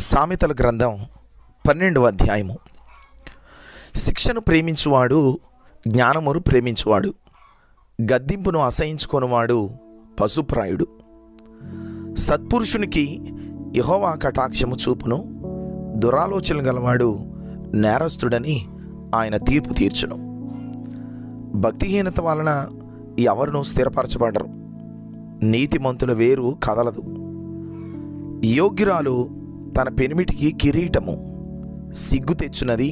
సామెతల గ్రంథం 12వ అధ్యాయము. శిక్షను ప్రేమించువాడు జ్ఞానమును ప్రేమించువాడు, గద్దింపును అసహించుకొనువాడు పశుప్రాయుడు. సత్పురుషునికి యెహోవా కటాక్షము చూపును, దురాలోచనలు గలవాడు నేరస్తుడని ఆయన తీర్పు తీర్చును. భక్తిహీనత వలన ఎవరునూ స్థిరపరచబడరు, నీతిమంతుల వేరు కదలదు. యోగ్యురాలు తన పెనిమిటికి కిరీటము, సిగ్గు తెచ్చున్నది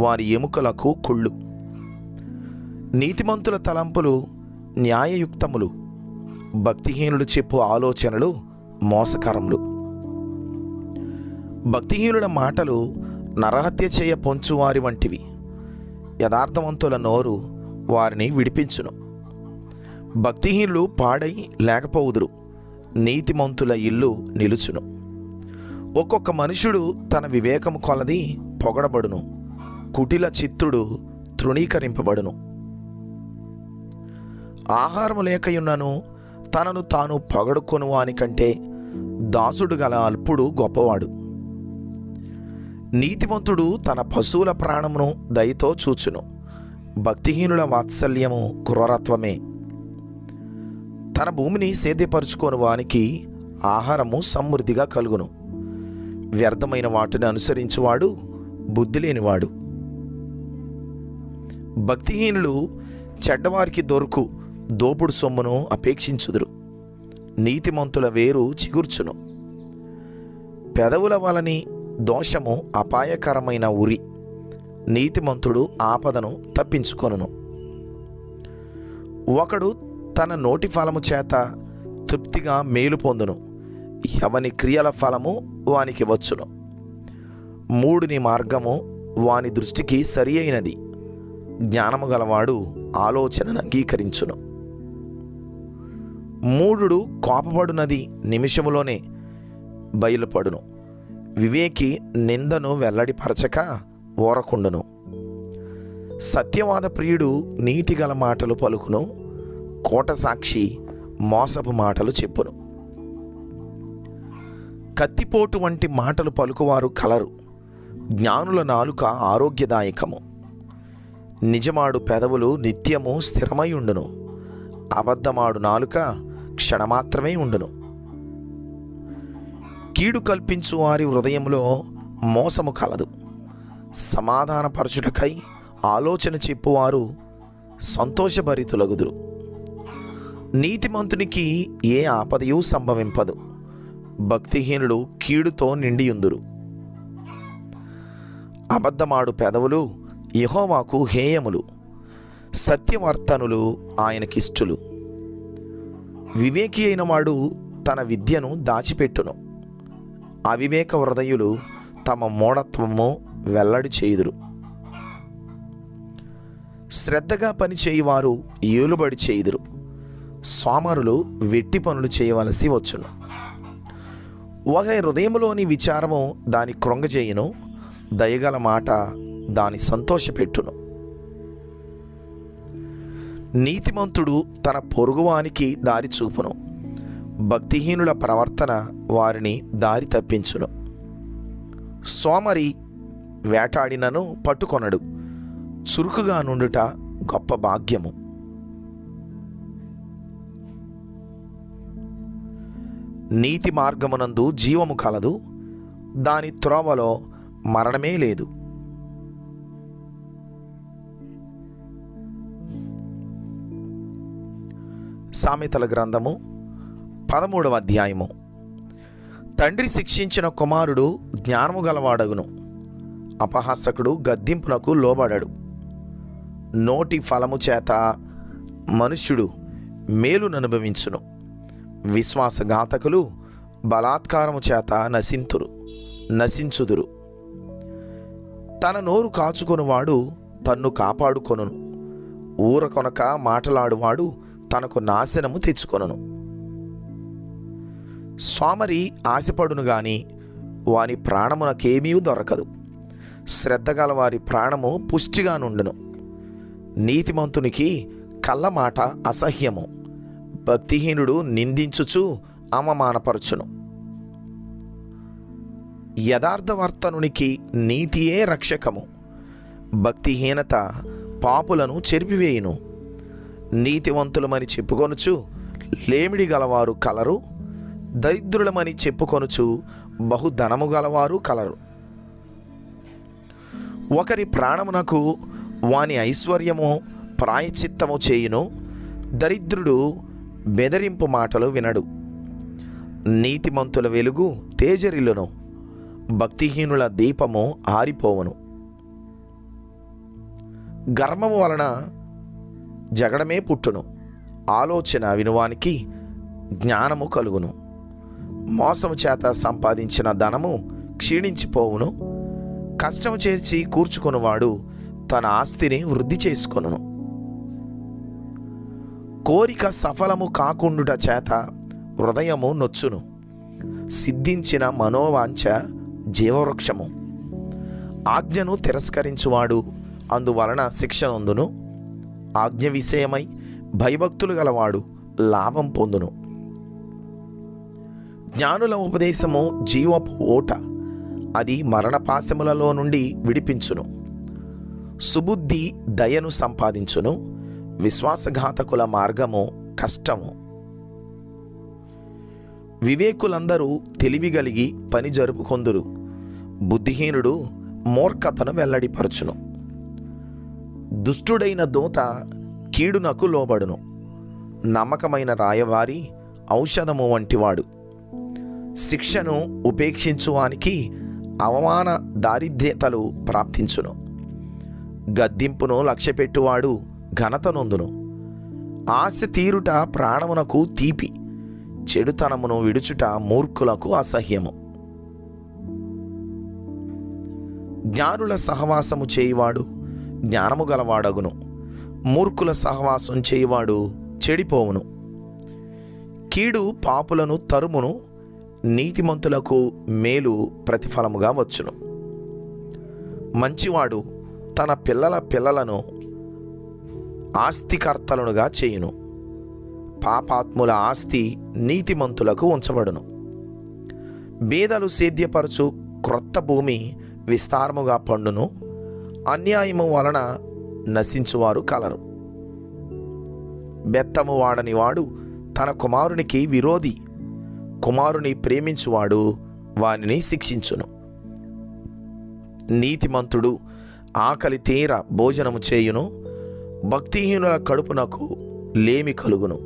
వారి ఎముకలకు కుళ్ళు. నీతిమంతుల తలంపులు న్యాయయుక్తములు, భక్తిహీనుడు చెప్పు ఆలోచనలు మోసకరములు. భక్తిహీనుల మాటలు నరహత్య చేయ పొంచువారి వంటివి, యథార్థవంతుల నోరు వారిని విడిపించును. భక్తిహీనులు పాడై లేకపోవుదురు, నీతిమంతుల ఇల్లు నిలుచును. ఒక్కొక్క మనుషుడు తన వివేకము కొలది పొగడబడును, కుటిల చిత్తుడు తృణీకరింపబడును. ఆహారము లేకయున్నను తనను తాను పొగడుకొను వానికంటే దాసుడు గల అల్పుడు గొప్పవాడు. నీతిమంతుడు తన పశువుల ప్రాణమును దయతో చూచును, భక్తిహీనుల వాత్సల్యము క్రూరత్వమే. తన భూమిని సేద్యపరుచుకోని వానికి ఆహారము సమృద్ధిగా కలుగును. వ్యర్థమైన వాటిని అనుసరించువాడు బుద్ధి లేనివాడు. భక్తిహీనులు చెడ్డవారికి దొరుకు దోపుడు సొమ్మును అపేక్షించుదురు, నీతిమంతుల వేరు చిగుర్చును. పెదవుల వలని దోషము అపాయకరమైన ఉరి, నీతిమంతుడు ఆపదను తప్పించుకొనును. ఒకడు తన నోటి ఫలము చేత తృప్తిగా మేలు పొందును, ఎవని క్రియల ఫలము వానికి వచ్చును. మూడుని మార్గము వాని దృష్టికి సరి అయినది, జ్ఞానము గలవాడు ఆలోచనను అంగీకరించును. మూఢుడు కోపపడునది నిమిషములోనే బయలుపడును, వివేకి నిందను వెల్లడిపరచక ఓరకుండును. సత్యవాద ప్రియుడు నీతిగల మాటలు పలుకును, కోట సాక్షి మోసపు మాటలు చెప్పును. కత్తిపోటు వంటి మాటలు పలుకువారు కలరు, జ్ఞానుల నాలుక ఆరోగ్యదాయకము. నిజమాడు పెదవులు నిత్యము స్థిరమై ఉండును, అబద్ధమాడు నాలుక క్షణమాత్రమే ఉండును. కీడు కల్పించు వారి హృదయంలో మోసము కలదు, సమాధానపరచుటకై ఆలోచన చెప్పువారు సంతోషభరితులగుదురు. నీతిమంతునికి ఏ ఆపదయు సంభవింపదు, భక్తిహీనుడు కీడుతో నిండియుందురు. అబద్ధమాడు పెదవులు యెహోవాకు హేయములు, సత్యవర్తనులు ఆయనకిష్టులు. వివేకి అయిన వాడు తన విద్యను దాచిపెట్టును, అవివేక హృదయులు తమ మూఢత్వము వెల్లడి చేయుదురు. శ్రద్ధగా పనిచేయువారు ఏలుబడి చేయుదురు, సోమరులు వెట్టి పనులు చేయవలసి వచ్చును. ఒక హృదయములోని విచారము దాని కృంగజేయును, దయగల మాట దాని సంతోషపెట్టును. నీతిమంతుడు తన పొరుగువానికి దారి చూపును, భక్తిహీనుల ప్రవర్తన వారిని దారి తప్పించును. సోమరి వేటాడినను పట్టుకొనడు, చురుకుగా నుండుట గొప్ప భాగ్యము. నీతి మార్గమునందు జీవము కలదు, దాని త్రోవలో మరణమే లేదు. సామెతల గ్రంథము 13వ అధ్యాయము. తండ్రి శిక్షించిన కుమారుడు జ్ఞానము గలవాడగును, అపహాసకుడు గద్దింపునకు లోబడడు. నోటి ఫలము చేత మనుష్యుడు మేలుననుభవించును, విశ్వాసఘాతకులు బలాత్కారము చేత నశించుదురు. తన నోరు కాచుకొనువాడు తన్ను కాపాడుకొనును, ఊరకొనక మాటలాడువాడు తనకు నాశనము తెచ్చుకొనును. సోమరి ఆశపడును గాని వాని ప్రాణమునకేమీ దొరకదు, శ్రద్ధగల వారి ప్రాణము పుష్టిగా నుండును. నీతిమంతునికి కళ్ళమాట అసహ్యము, భక్తిహీనుడు నిందించుచు అవమానపరచును. యథార్థవర్తనునికి నీతియే రక్షకము. భక్తిహీనత పాపులను చెరిపివేయును. నీతివంతులమని చెప్పుకొనుచు లేమిడి గలవారు కలరు, దరిద్రులమని చెప్పుకొనుచు బహుధనము గలవారు కలరు. ఒకరి ప్రాణమునకు వాని ఐశ్వర్యము ప్రాయశ్చిత్తము చేయును, దరిద్రుడు బెదరింపు మాటలు వినడు. నీతిమంతుల వెలుగు తేజరిల్లును, భక్తిహీనుల దీపము ఆరిపోవును. గర్వము వలన జగడమే పుట్టును, ఆలోచన వినువానికి జ్ఞానము కలుగును. మోసము చేత సంపాదించిన ధనము క్షీణించిపోవును, కష్టము చేర్చి కూర్చుకొనువాడు తన ఆస్తిని వృద్ధి చేసుకొనును. కోరిక సఫలము కాకుండుట చేత హృదయము నొచ్చును, సిద్ధించిన మనోవాంఛ జీవవృక్షము. ఆజ్ఞను తిరస్కరించువాడు అందువలన శిక్ష నొందును, ఆజ్ఞ విషయమై భయభక్తులు గలవాడు లాభం పొందును. జ్ఞానుల ఉపదేశము జీవపు ఓట, అది మరణపాశములలో నుండి విడిపించును. సుబుద్ధి దయను సంపాదించును, విశ్వాసఘాతకుల మార్గము కష్టము. వివేకులందరూ తెలివిగలిగి పని జరుపుకొందురు, బుద్ధిహీనుడు మూర్ఖతను వెల్లడిపరచును. దుష్టుడైన దూత కీడునకు లోబడును, నమ్మకమైన రాయవారి ఔషధము వంటివాడు. శిక్షను ఉపేక్షించువానికి అవమాన దారిద్ర్యతలు ప్రాప్తించును, గద్దింపును లక్ష్యపెట్టువాడు ఘనత నొందును. ఆశ తీరుట ప్రాణమునకు తీపి, చెడుతనమును విడుచుట మూర్ఖులకు అసహ్యము. జ్ఞానుల సహవాసము చేయువాడు జ్ఞానము గలవాడగును, మూర్ఖుల సహవాసం చేయువాడు చెడిపోవును. కీడు పాపులను తరుమును, నీతిమంతులకు మేలు ప్రతిఫలముగా వచ్చును. మంచివాడు తన పిల్లల పిల్లలను ఆస్తికర్తలనుగా చేయును, పాపాత్ముల ఆస్తి నీతిమంతులకు ఉంచబడును. బీదలు సేద్యపరచు క్రొత్త భూమి విస్తారముగా పండును, అన్యాయము వలన నశించువారు కలరు. బెత్తము వాడని వాడు తన కుమారునికి విరోధి, కుమారుని ప్రేమించువాడు వానిని శిక్షించును. నీతిమంతుడు ఆకలి తీర భోజనము చేయును, భక్తిహీనుల కడుపునకు లేమి కలుగును.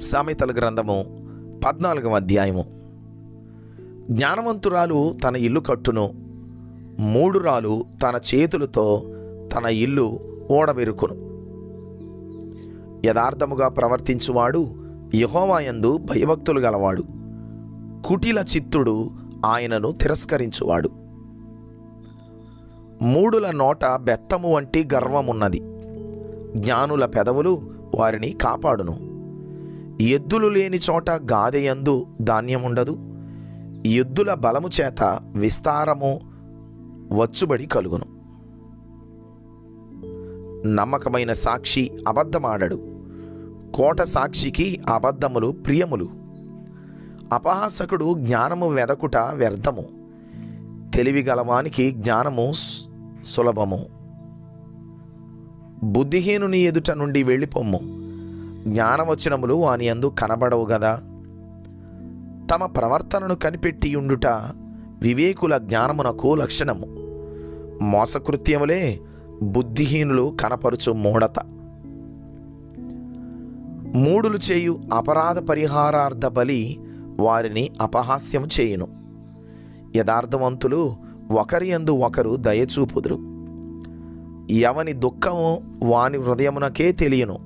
సామెతల గ్రంథము 14వ అధ్యాయము. జ్ఞానవంతురాలు తన ఇల్లు కట్టును, మూఢురాలు తన చేతులతో తన ఇల్లు ఓడబెరుకును. యథార్థముగా ప్రవర్తించువాడు యెహోవాయందు భయభక్తులు గలవాడు, కుటిల చిత్తుడు ఆయనను తిరస్కరించువాడు. మూఢుల నోట బెత్తము వంటి గర్వమున్నది, జ్ఞానుల పెదవులు వారిని కాపాడును. ఎద్దులు లేని చోట గాదెయందు ధాన్యముండదు, ఎద్దుల బలము చేత విస్తారము వచ్చుబడి కలుగును. నమ్మకమైన సాక్షి అబద్ధమాడడు, కోట సాక్షికి అబద్ధములు ప్రియములు. అపహాసకుడు జ్ఞానము వెదకుట వ్యర్థము, తెలివిగలవానికి జ్ఞానము సులభము. బుద్ధిహీనుని ఎదుట నుండి వెళ్ళిపోమ్ము, జ్ఞానవచనములు వాని యందు కనబడవు గదా. తమ ప్రవర్తనను కనిపెట్టి ఉండుట వివేకుల జ్ఞానమునకు లక్షణము, మోసకృత్యములే బుద్ధిహీనులు కనపరుచు మూఢత. మూఢులు చేయు అపరాధ పరిహారార్థ బలి వారిని అపహాస్యము చేయును. యథార్థవంతులు ఒకరి యందు ఒకరు దయచూపుదురు, ఎవని దుఃఖము వాని హృదయమునకే తెలియను.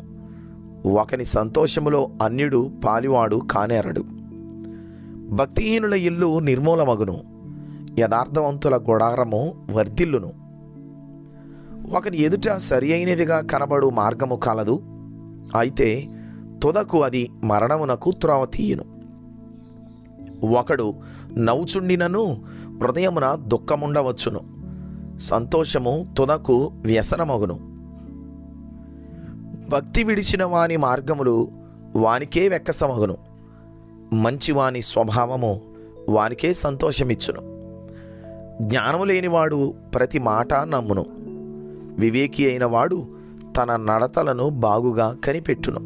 ఒకని సంతోషములో అన్యుడు పాలివాడు కానేరడు. భక్తిహీనుల ఇల్లు నిర్మూలమగును, యథార్థవంతుల గుడారము వర్ధిల్లును. ఒకని ఎదుట సరి అయినదిగా కనబడు మార్గము కలదు, అయితే తుదకు అది మరణమునకు త్రోవ తీయును. ఒకడు నవ్వుచుండినను హృదయమున దుఃఖముండవచ్చును, సంతోషము తుదకు వ్యసనమగును. భక్తి విడిచిన వాని మార్గములు వానికే వెక్కసమగును, మంచివాని స్వభావము వానికే సంతోషమిచ్చును. జ్ఞానము లేనివాడు ప్రతి మాట నమ్మును. వివేకి అయిన వాడు తన నడతలను బాగుగా కనిపెట్టును.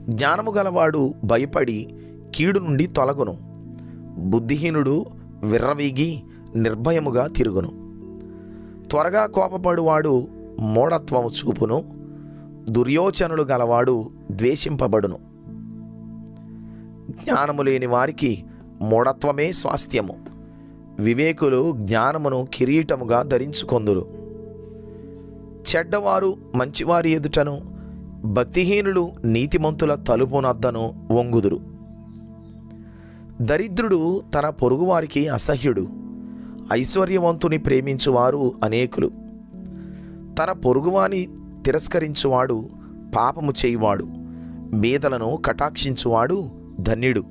జ్ఞానము గలవాడు భయపడి కీడు నుండి తొలగును. బుద్ధిహీనుడు విర్రవీగి నిర్భయముగా తిరుగును. త్వరగా కోపపడువాడు మూఢత్వము చూపును. దుర్యోచనలు గలవాడు ద్వేషింపబడును. జ్ఞానము లేని వారికి మూఢత్వమే స్వాస్థ్యము. వివేకులు జ్ఞానమును కిరీటముగా ధరించుకొందురు. చెడ్డవారు మంచివారి ఎదుటను, భక్తిహీనులు నీతిమంతుల తలుపునద్దను వంగుదురు. దరిద్రుడు తన పొరుగువారికి అసహ్యుడు. ఐశ్వర్యవంతుని ప్రేమించువారు అనేకులు. తన పొరుగువాని తిరస్కరించువాడు పాపము చేయువాడు. బీదలను కటాక్షించువాడు ధన్యుడు.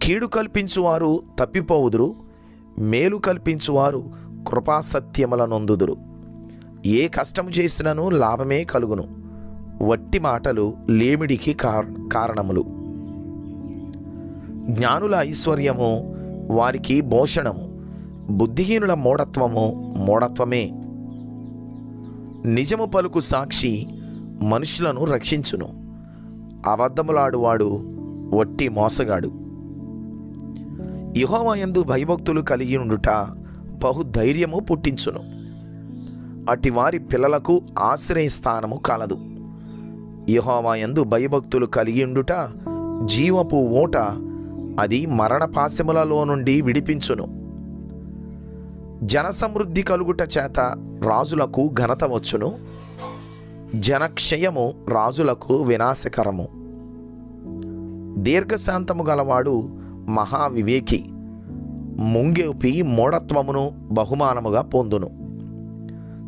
కీడు కల్పించువారు తప్పిపోవుదురు. మేలు కల్పించువారు కృపాసత్యముల నొందుదురు. ఏ కష్టము చేసినను లాభమే కలుగును. వట్టి మాటలు లేమిడికి కారణములు. జ్ఞానుల ఐశ్వర్యము వారికి భూషణము. బుద్ధిహీనుల మూఢత్వము మూఢత్వమే. నిజము పలుకు సాక్షి మనుషులను రక్షించును. అబద్ధములాడువాడు వట్టి మోసగాడు. యెహోవా యందు భయభక్తులు కలిగి ఉండుట బహుధైర్యము పుట్టించును. అట్టి వారి పిల్లలకు ఆశ్రయస్థానము కలదు. యెహోవా యందు భయభక్తులు కలిగి ఉండుట జీవపు ఓట. అది మరణపాశములలో నుండి విడిపించును. జనసమృద్ధి కలుగుట చేత రాజులకు ఘనత వచ్చును. జనక్షయము రాజులకు వినాశకరము. దీర్ఘశాంతము గలవాడు మహావివేకి. ముంగేపి మూఢత్వమును బహుమానముగా పొందును.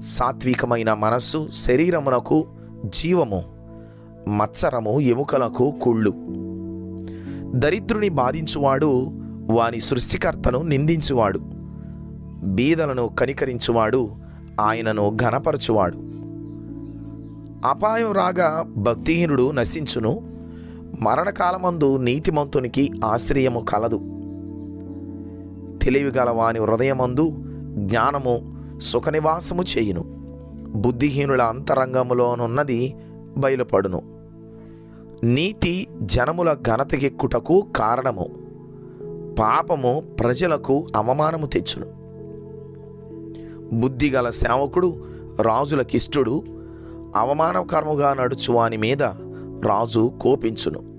సాత్వికమైన మనస్సు శరీరమునకు జీవము, మత్సరము ఎముకలకు కుళ్ళు. దరిద్రుని బాధించువాడు వాని సృష్టికర్తను నిందించువాడు. బీదలను కనికరించువాడు ఆయనను ఘనపరచువాడు. అపాయం రాగా భక్తిహీనుడు నశించును. మరణకాలమందు నీతిమంతునికి ఆశ్రయము కలదు. తెలివిగల వాని హృదయమందు జ్ఞానము సుఖనివాసము చేయును. బుద్ధిహీనుల అంతరంగములోనున్నది బయలుపడును. నీతి జనముల ఘనతకెక్కుటకు కారణము. పాపము ప్రజలకు అవమానము తెచ్చును. బుద్ధిగల సేవకుడు రాజులకిష్టుడు. అవమానకరముగా నడుచువాని మీద రాజు కోపించును.